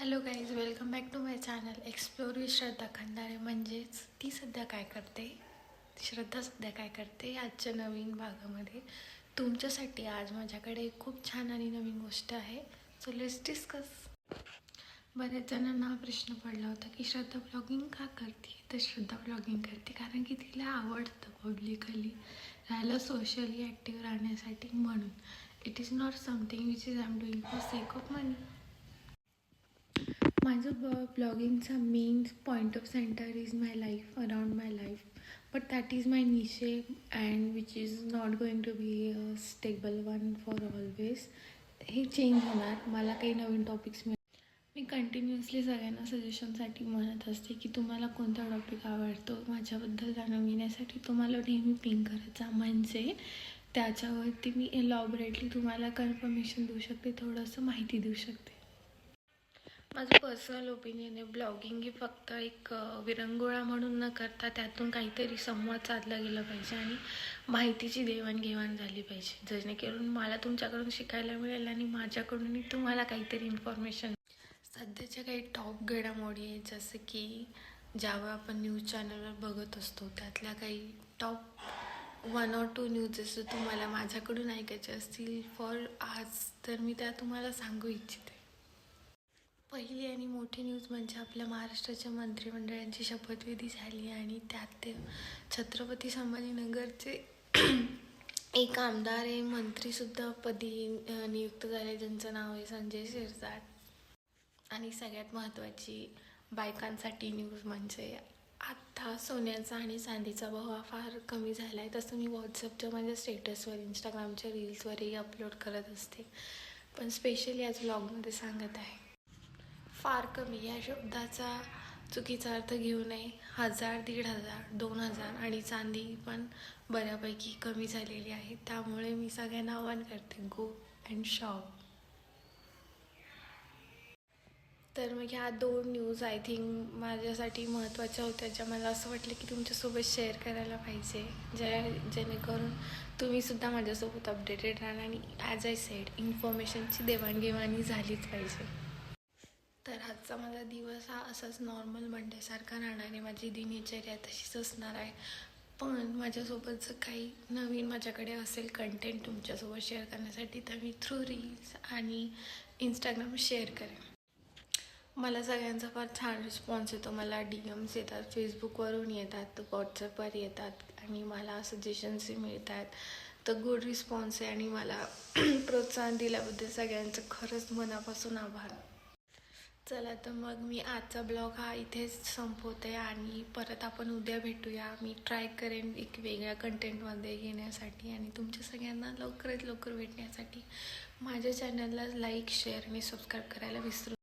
Hello guys, welcome back to my channel explore with Shraddha Khandare. म्हणजेच ती सध्या काय करते, श्रद्धा सध्या काय करते आजच्या नवीन भागामध्ये तुमच्यासाठी आज माझ्याकडे खूप छान आणि नवीन गोष्ट आहे. So let's discuss. बऱ्याच जणांना हा प्रश्न पडला होता की श्रद्धा ब्लॉगिंग का करते. तर श्रद्धा ब्लॉगिंग करते कारण की तिला आवडतं पब्लिकली राहायला, सोशली ॲक्टिव्ह राहण्यासाठी. म्हणून it is not something which is I am doing for sake of money. माझं ब्लॉगिंगचा main point of center is my life, around my life, but that is my niche and which is not going to be a stable one for always. हे change होणार. मला काही नवीन topics मी continuously सगळ्यांना सजेशनसाठी म्हणत असते की तुम्हाला कोणता टॉपिक आवडतो माझ्याबद्दल जाणून घेण्यासाठी तुम्हाला नेहमी पिंग करायचा. म्हणजे त्याच्यावरती मी एलॉबरेटली तुम्हाला कन्फर्मेशन देऊ शकते, थोडंसं माहिती देऊ शकते. माझं पर्सनल ओपिनियन आहे, ब्लॉगिंग ही फक्त एक विरंगुळा म्हणून न करता त्यातून काहीतरी संवाद साधला गेला पाहिजे आणि माहितीची देवाणघेवाण झाली पाहिजे, जेणेकरून मला तुमच्याकडून शिकायला मिळेल आणि माझ्याकडूनही तुम्हाला काहीतरी इन्फॉर्मेशन. सध्याच्या काही टॉप घडामोडी आहेत, जसं की ज्यावेळी आपण न्यूज चॅनलवर बघत असतो त्यातल्या काही टॉप 1 or 2 न्यूज जसं तुम्हाला माझ्याकडून ऐकायचे असतील फॉर आज, तर मी त्या तुम्हाला सांगू इच्छिते. पहिली आणि मोठी न्यूज म्हणजे आपल्या महाराष्ट्राच्या मंत्रिमंडळाची शपथविधी झाली आणि त्यात ते छत्रपती संभाजीनगरचे एक आमदार हे मंत्रीसुद्धा पदी नियुक्त झाले, ज्यांचं नाव आहे संजय शिरसाट. आणि सगळ्यात महत्त्वाची बायकांसाठी न्यूज म्हणजे आत्ता सोन्याचा आणि चांदीचा भाव हा फार कमी झाला आहे. तसं मी व्हॉट्सअपच्या माझ्या स्टेटसवर, इंस्टाग्रामच्या रील्सवरही अपलोड करत असते, पण स्पेशली आज व्लॉगमध्ये सांगत आहे. फार कमी या शब्दाचा चुकीचा अर्थ घेऊ नये. 1000, 1500, 2000 आणि चांदी पण बऱ्यापैकी कमी झालेली आहे. त्यामुळे मी सगळ्यांना आवाहन करते, गो अँड शॉप. तर मग ह्या 2 न्यूज आय थिंक माझ्यासाठी महत्त्वाच्या होत्या, ज्या मला असं वाटलं की तुमच्यासोबत शेअर करायला पाहिजे, जेणेकरून तुम्हीसुद्धा माझ्यासोबत अपडेटेड राहाल आणि ॲज आय सेड इन्फॉर्मेशनची देवाणघेवाणी झालीच पाहिजे. तर आजचा माझा दिवस हा असाच नॉर्मल मंडेसारखा राहणार आहे. माझी दिनचर्या तशीच असणार आहे, पण माझ्यासोबत जर काही नवीन माझ्याकडे असेल कंटेंट तुमच्यासोबत शेअर करण्यासाठी, तर मी थ्रू रील्स आणि इंस्टाग्राम शेअर करेन. मला सगळ्यांचा फार छान रिस्पॉन्स येतो. मला DMs येतात, फेसबुकवरून येतात, व्हॉट्सअपवर येतात आणि मला सजेशन्सही मिळतात. तर गुड रिस्पॉन्स आहे आणि मला प्रोत्साहन दिल्याबद्दल सगळ्यांचं खरंच मनापासून आभार. चला तर मग मी आजचा ब्लॉग हा इथेच संपवते आणि परत आपण उद्या भेटूया. मी ट्राय करेन एक वेगळ्या कंटेंटमध्ये येण्यासाठी आणि तुमच्या सगळ्यांना लवकरात लवकर भेटण्यासाठी. माझ्या चॅनलला लाईक, शेअर आणि सबस्क्राईब करायला विसरू